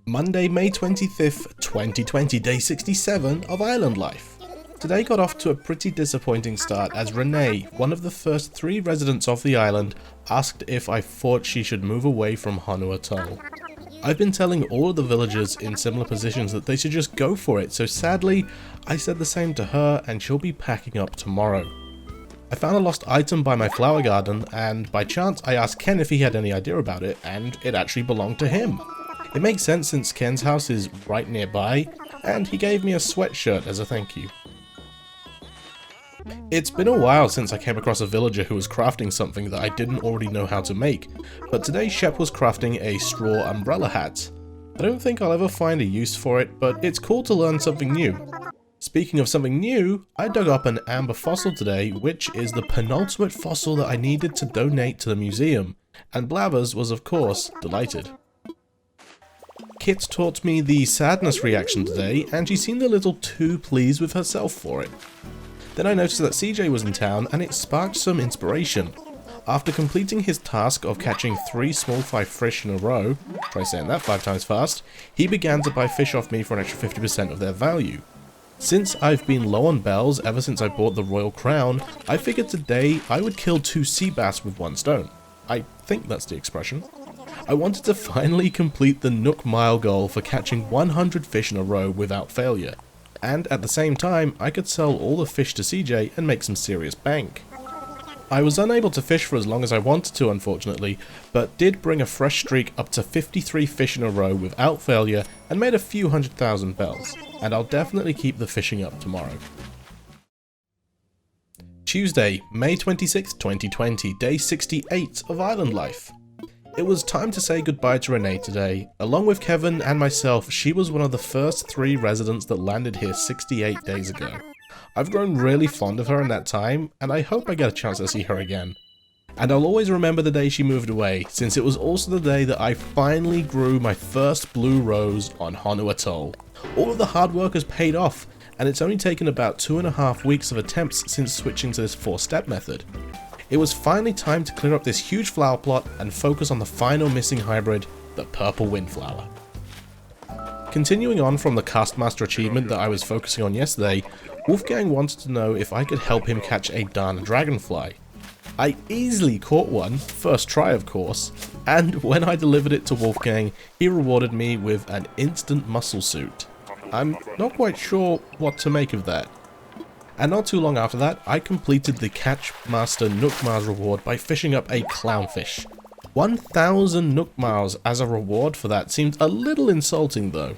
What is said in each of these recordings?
Monday, May 25th, 2020, day 67 of Island Life. Today got off to a pretty disappointing start as Renee, one of the first 3 residents of the island, asked if I thought she should move away from Honu Atoll. I've been telling all of the villagers in similar positions that they should just go for it, so sadly, I said the same to her and she'll be packing up tomorrow. I found a lost item by my flower garden and by chance I asked Ken if he had any idea about it and it actually belonged to him. It makes sense since Ken's house is right nearby and he gave me a sweatshirt as a thank you. It's been a while since I came across a villager who was crafting something that I didn't already know how to make, but today Shep was crafting a straw umbrella hat. I don't think I'll ever find a use for it, but it's cool to learn something new. Speaking of something new, I dug up an amber fossil today, which is the penultimate fossil that I needed to donate to the museum, and Blathers was of course delighted. Kit taught me the sadness reaction today, and she seemed a little too pleased with herself for it. Then I noticed that CJ was in town and it sparked some inspiration. After completing his task of catching 3 small 5 fish in a row, try saying that 5 times fast, he began to buy fish off me for an extra 50% of their value. Since I've been low on bells ever since I bought the Royal Crown, I figured today I would kill 2 sea bass with 1 stone. I think that's the expression. I wanted to finally complete the Nook Mile goal for catching 100 fish in a row without failure. And at the same time, I could sell all the fish to CJ and make some serious bank. I was unable to fish for as long as I wanted to unfortunately, but did bring a fresh streak up to 53 fish in a row without failure and made a few 100,000 bells, and I'll definitely keep the fishing up tomorrow. Tuesday, May 26, 2020, day 68 of Island Life. It was time to say goodbye to Renee today. Along with Kevin and myself, she was one of the first 3 residents that landed here 68 days ago. I've grown really fond of her in that time, and I hope I get a chance to see her again. And I'll always remember the day she moved away, since it was also the day that I finally grew my first blue rose on Honu Atoll. All of the hard work has paid off, and it's only taken about 2.5 weeks of attempts since switching to this 4-step method. It was finally time to clear up this huge flower plot and focus on the final missing hybrid, the purple windflower. Continuing on from the Castmaster achievement that I was focusing on yesterday, Wolfgang wanted to know if I could help him catch a Dana dragonfly. I easily caught one, first try of course, and when I delivered it to Wolfgang, he rewarded me with an instant muscle suit. I'm not quite sure what to make of that. And not too long after that, I completed the Catch Master Nook Miles reward by fishing up a clownfish. 1,000 Nook Miles as a reward for that seemed a little insulting though.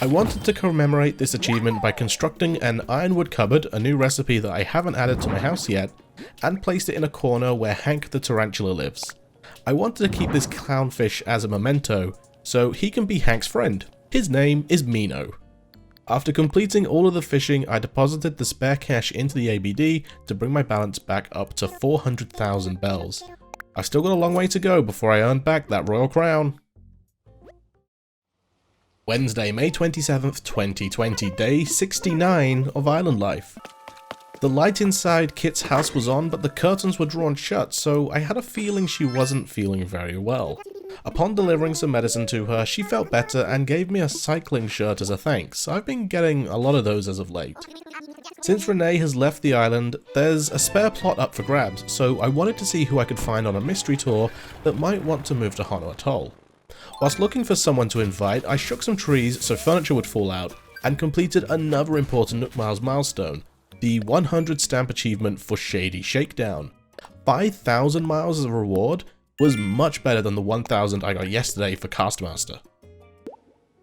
I wanted to commemorate this achievement by constructing an ironwood cupboard, a new recipe that I haven't added to my house yet, and placed it in a corner where Hank the tarantula lives. I wanted to keep this clownfish as a memento, so he can be Hank's friend. His name is Mino. After completing all of the fishing, I deposited the spare cash into the ABD to bring my balance back up to 400,000 bells. I've still got a long way to go before I earn back that Royal Crown. Wednesday, May 27th, 2020, day 69 of Island Life. The light inside Kit's house was on, but the curtains were drawn shut, so I had a feeling she wasn't feeling very well. Upon delivering some medicine to her, she felt better and gave me a cycling shirt as a thanks. I've been getting a lot of those as of late. Since Renee has left the island, there's a spare plot up for grabs, so I wanted to see who I could find on a mystery tour that might want to move to Honu Atoll. Whilst looking for someone to invite, I shook some trees so furniture would fall out, and completed another important Nook Miles milestone, the 100 stamp achievement for Shady Shakedown. 5,000 miles as a reward was much better than the 1,000 I got yesterday for Castmaster.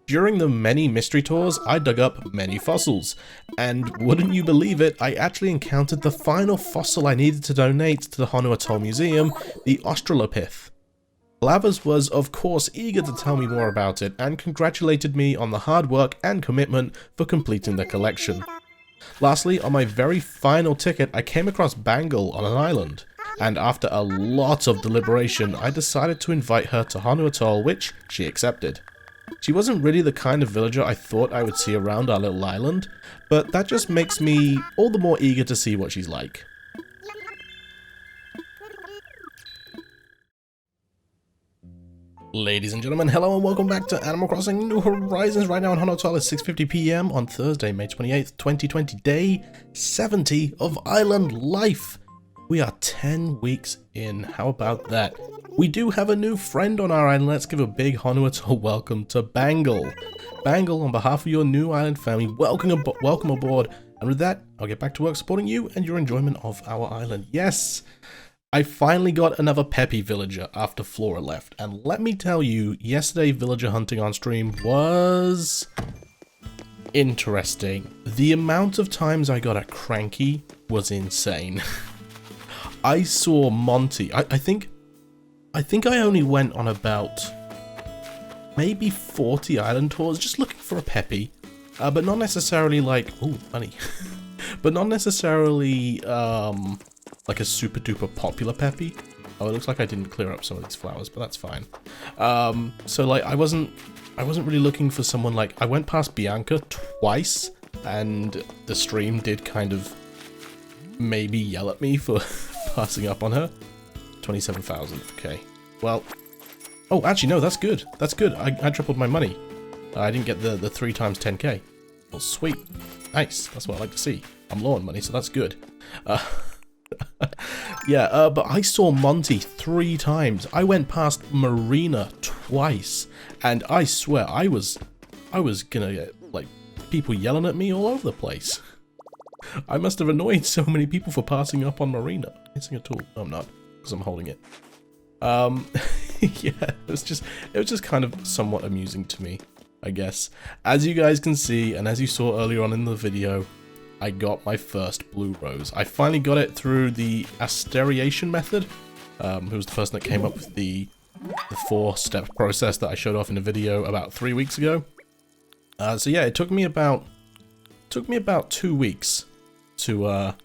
During the many mystery tours, I dug up many fossils, and wouldn't you believe it, I actually encountered the final fossil I needed to donate to the Honu Atoll Museum, the Australopith. Blathers was of course eager to tell me more about it and congratulated me on the hard work and commitment for completing the collection. Lastly, on my very final ticket, I came across Bangle on an island, and after a lot of deliberation, I decided to invite her to Honu Atoll, which she accepted. She wasn't really the kind of villager I thought I would see around our little island, but that just makes me all the more eager to see what she's like. Ladies and gentlemen, hello and welcome back to Animal Crossing New Horizons. Right now on Honolulu, it's 6:50 PM on Thursday, May 28th, 2020, day 70 of Island Life. We are 10 weeks in. How about that? We do have a new friend on our island. Let's give a big Honuato welcome to Bangle. Bangle, on behalf of your new island family, welcome aboard. And with that, I'll get back to work supporting you and your enjoyment of our island. Yes! I finally got another peppy villager after Flora left, and let me tell you, yesterday villager hunting on stream was interesting. The amount of times I got a cranky was insane. I saw Monty. I think I only went on about maybe 40 island tours just looking for a peppy, but not necessarily like, ooh, money, but not necessarily like a super duper popular peppy. Oh, it looks like I didn't clear up some of these flowers, but that's fine. So like I wasn't really looking for someone like, I went past Bianca twice and the stream did kind of maybe yell at me for passing up on her. 27,000, okay. Well, oh, actually no, that's good. That's good. I tripled my money. I didn't get the 3 times 10k. Well, sweet. Nice. That's what I like to see. I'm low on money, so that's good. Yeah, but I saw Monty 3 times. I went past Marina twice, and I swear I was gonna get like people yelling at me all over the place. I must have annoyed so many people for passing up on Marina. Missing a tool. No, I'm not, because I'm holding it. Yeah, it was just kind of somewhat amusing to me, I guess. As you guys can see, and as you saw earlier on in the video, I got my first blue rose. I finally got it through the asteriation method. Who was the person that came up with the 4-step process that I showed off in a video about 3 weeks ago. So yeah, it took me about 2 weeks to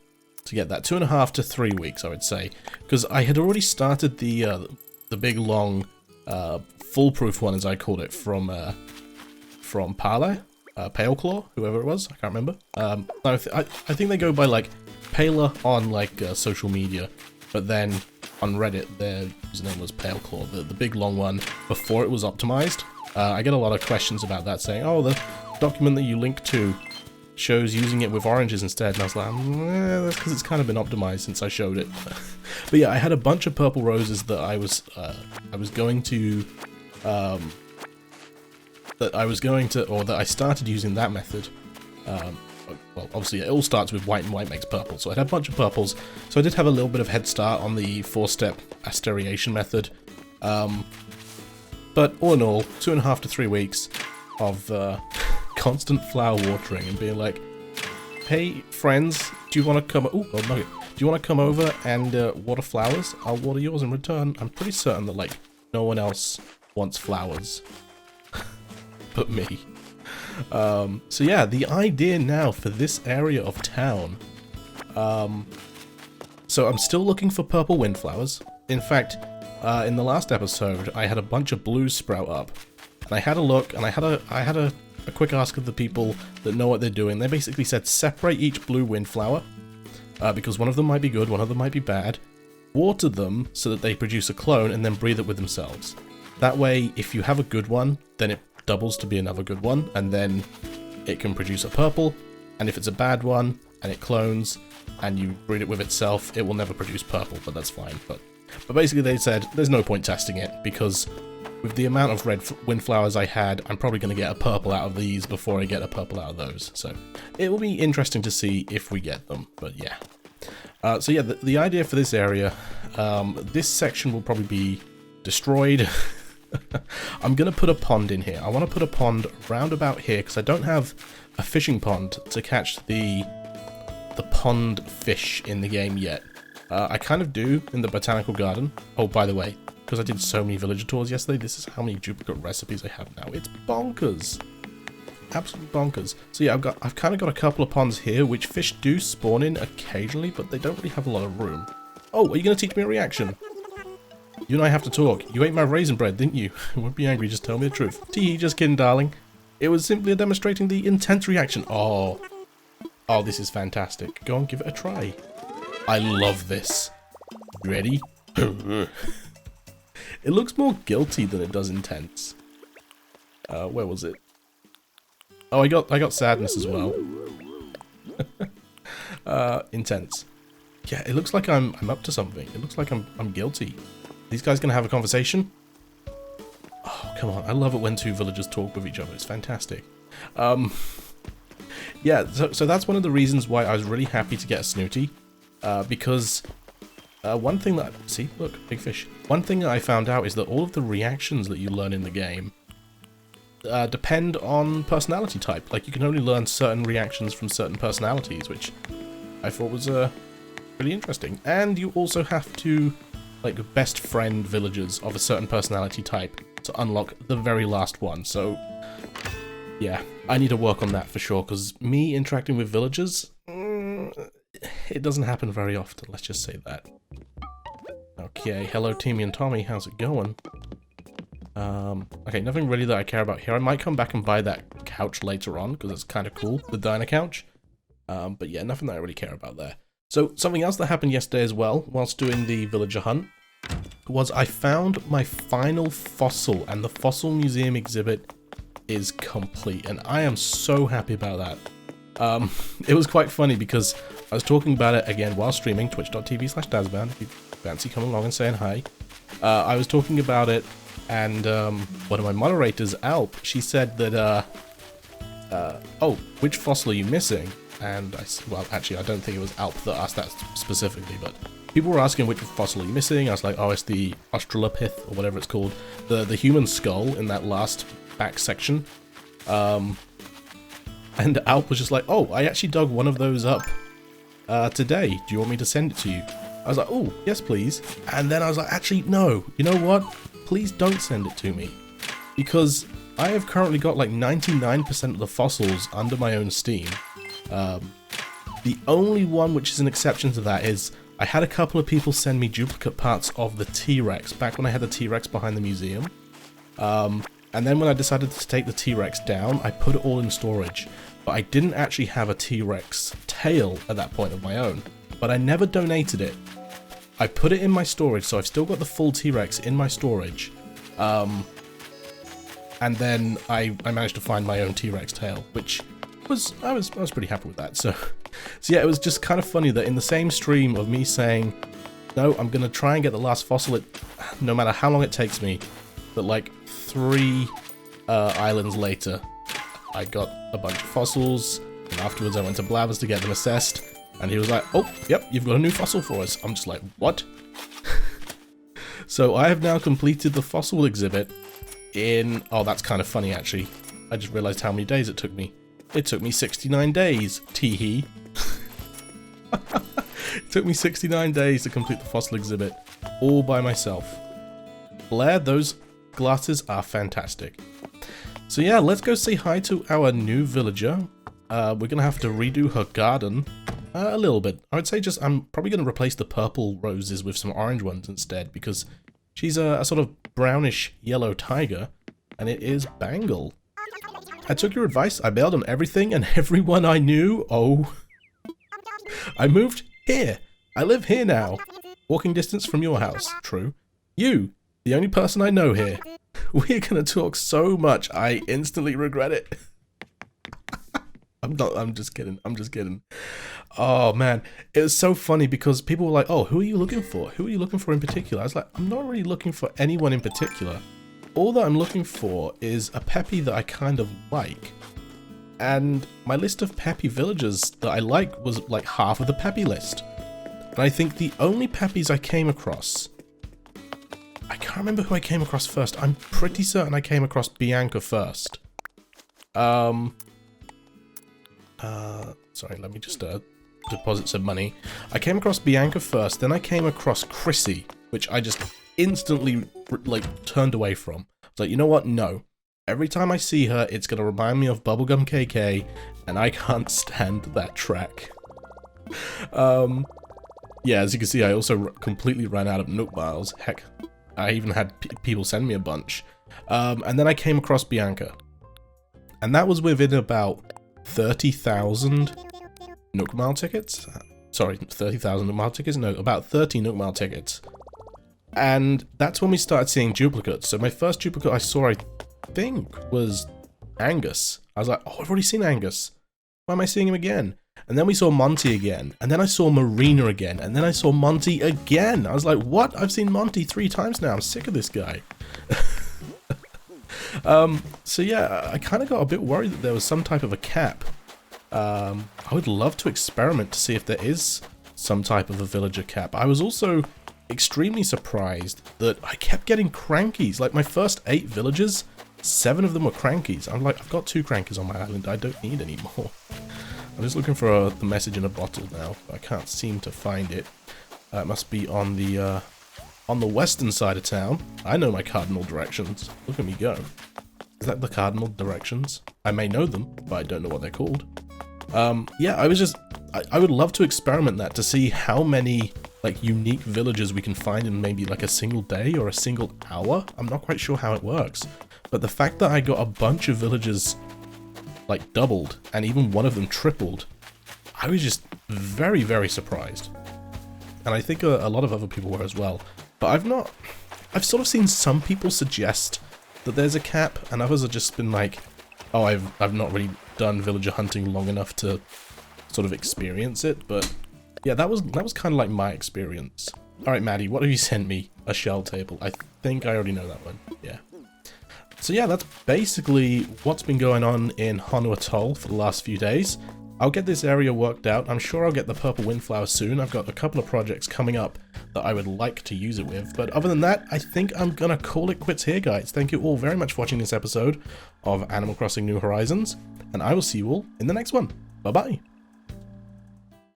get that. 2.5 to 3 weeks, I would say, because I had already started the big long foolproof one, as I called it, from Pale Claw, whoever it was, I can't remember. I think they go by like Paler on like social media, but then on Reddit their username was Pale Claw, the big long one before it was optimized. I get a lot of questions about that, saying, oh, the document that you link to shows using it with oranges instead, and I was like, that's because it's kind of been optimized since I showed it. But yeah, I had a bunch of purple roses that I was going to that I started using that method. Well, obviously it all starts with white, and white makes purple, so I had a bunch of purples, so I did have a little bit of head start on the 4-step asteriation method. But all in all, 2.5 to 3 weeks of constant flower watering and being like, hey friends, do you want to come, ooh, oh, nugget. Do you want to come over and water flowers? I'll water yours in return. I'm pretty certain that like no one else wants flowers but me. So yeah, the idea now for this area of town, so I'm still looking for purple windflowers. In fact, in the last episode I had a bunch of blues sprout up, and I had a look, and I had a quick ask of the people that know what they're doing. They basically said separate each blue windflower, because one of them might be good, one of them might be bad, water them so that they produce a clone, and then breathe it with themselves. That way, if you have a good one, then it doubles to be another good one, and then it can produce a purple, and if it's a bad one and it clones and you breed it with itself, it will never produce purple, but that's fine. But basically they said there's no point testing it, because with the amount of red windflowers I had, I'm probably going to get a purple out of these before I get a purple out of those, so it will be interesting to see if we get them. But yeah, so yeah, the idea for this area, this section will probably be destroyed. I'm gonna put a pond in here. I want to put a pond round about here because I don't have a fishing pond to catch the pond fish in the game yet. I kind of do in the botanical garden. Oh, by the way, because I did so many villager tours yesterday, this is how many duplicate recipes I have now. It's bonkers, absolutely bonkers. So yeah, I've kind of got a couple of ponds here which fish do spawn in occasionally, but they don't really have a lot of room. Oh, are you gonna teach me a reaction? You and I have to talk. You ate my raisin bread, didn't you? Won't be angry, just tell me the truth. Tee, just kidding, darling. It was simply demonstrating the intense reaction. Oh, this is fantastic. Go on, give it a try. I love this. Ready? It looks more guilty than it does intense. Where was it? Oh, I got sadness as well. Intense. Yeah, it looks like I'm up to something. It looks like I'm guilty. These guys gonna have a conversation? Oh, come on. I love it when two villagers talk with each other. It's fantastic. Yeah, so that's one of the reasons why I was really happy to get a Snooty. Because one thing that... See? Look, big fish. One thing that I found out is that all of the reactions that you learn in the game depend on personality type. Like, you can only learn certain reactions from certain personalities, which I thought was really interesting. And you also have to, like, best friend villagers of a certain personality type to unlock the very last one. So, yeah, I need to work on that for sure, because me interacting with villagers, it doesn't happen very often, let's just say that. Okay, hello Timmy and Tommy, how's it going? Okay, nothing really that I care about here. I might come back and buy that couch later on, because it's kind of cool, the diner couch. But yeah, nothing that I really care about there. So, something else that happened yesterday as well, whilst doing the villager hunt, was I found my final fossil, and the fossil museum exhibit is complete, and I am so happy about that. It was quite funny because I was talking about it again while streaming, twitch.tv/Dazban, if you fancy coming along and saying hi. I was talking about it, and one of my moderators, Alp, she said that, oh, which fossil are you missing? And well, actually, I don't think it was Alp that asked that specifically, but people were asking which fossil are you missing. I was like, oh, it's the Australopith, or whatever it's called, the human skull in that last back section. And Alp was just like, oh, I actually dug one of those up today. Do you want me to send it to you? I was like, oh, yes, please. And then I was like, actually, no. You know what? Please don't send it to me. Because I have currently got like 99% of the fossils under my own Steam. The only one which is an exception to that is I had a couple of people send me duplicate parts of the T-Rex back when I had the T-Rex behind the museum. And then when I decided to take the T-Rex down, I put it all in storage. But I didn't actually have a T-Rex tail at that point of my own. But I never donated it. I put it in my storage, so I've still got the full T-Rex in my storage. And then I managed to find my own T-Rex tail, which was I was pretty happy with that. So yeah, it was just kind of funny that in the same stream of me saying, no, I'm gonna try and get the last fossil, no matter how long it takes me, that like 3 islands later, I got a bunch of fossils, and afterwards I went to Blathers to get them assessed, and he was like, oh, yep, you've got a new fossil for us. I'm just like, what? So I have now completed the fossil exhibit in... Oh, that's kind of funny, actually. I just realized how many days it took me. It took me 69 days, tee-hee. It took me 69 days to complete the fossil exhibit, all by myself. Blair, those glasses are fantastic. So yeah, let's go say hi to our new villager. We're gonna have to redo her garden a little bit. I would say I'm probably gonna replace the purple roses with some orange ones instead, because she's a sort of brownish yellow tiger, and it is Bangle. I took your advice, I bailed on everything and everyone I knew. Oh. I moved here. I live here now. Walking distance from your house. True. You, the only person I know here. We're gonna talk so much, I instantly regret it. I'm just kidding. Oh man, it was so funny because people were like, oh, who are you looking for? Who are you looking for in particular? I was like, I'm not really looking for anyone in particular. All that I'm looking for is a peppy that I kind of like. And my list of peppy villagers that I like was like half of the peppy list. And I think the only peppies I came across... I can't remember who I came across first. I'm pretty certain I came across Bianca first. Sorry, let me just deposit some money. I came across Bianca first, then I came across Chrissy, which I just instantly like turned away from. I was like, you know what? No. Every time I see her, it's gonna remind me of Bubblegum KK, and I can't stand that track. Yeah, as you can see, I also completely ran out of Nook Miles. Heck, I even had people send me a bunch. And then I came across Bianca. And that was within about 30,000 Nook Mile tickets. Sorry, 30,000 Nook Mile tickets? No, about 30 Nook Mile tickets. And that's when we started seeing duplicates. So my first duplicate I saw, I think, was Angus. I was like, oh, I've already seen Angus. Why am I seeing him again? And then we saw Monty again. And then I saw Marina again. And then I saw Monty again. I was like, what? I've seen Monty 3 times now. I'm sick of this guy. So yeah, I kind of got a bit worried that there was some type of a cap. I would love to experiment to see if there is some type of a villager cap. I was also extremely surprised that I kept getting crankies. Like my first 8 villagers, 7 of them were crankies. I'm like, I've got 2 crankies on my island. I don't need any more. I'm just looking for the message in a bottle now. I can't seem to find it. It must be on the western side of town. I know my cardinal directions. Look at me go. Is that the cardinal directions? I may know them, but I don't know what they're called. Yeah, I would love to experiment that to see how many like unique villages we can find in maybe like a single day or a single hour. I'm not quite sure how it works, but the fact that I got a bunch of villages like doubled and even one of them tripled, I was just very, very surprised. And I think a lot of other people were as well. But I've sort of seen some people suggest that there's a cap, and others have just been like, oh, I've not really done villager hunting long enough to sort of experience it. But yeah, that was kind of like my experience. All right, Maddie, what have you sent me? A shell table. I think I already know that one. Yeah. So yeah, that's basically what's been going on in Honu Atoll for the last few days. I'll get this area worked out. I'm sure I'll get the purple windflower soon. I've got a couple of projects coming up that I would like to use it with. But other than that, I think I'm gonna call it quits here, guys. Thank you all very much for watching this episode of Animal Crossing New Horizons, and I will see you all in the next one. Bye-bye.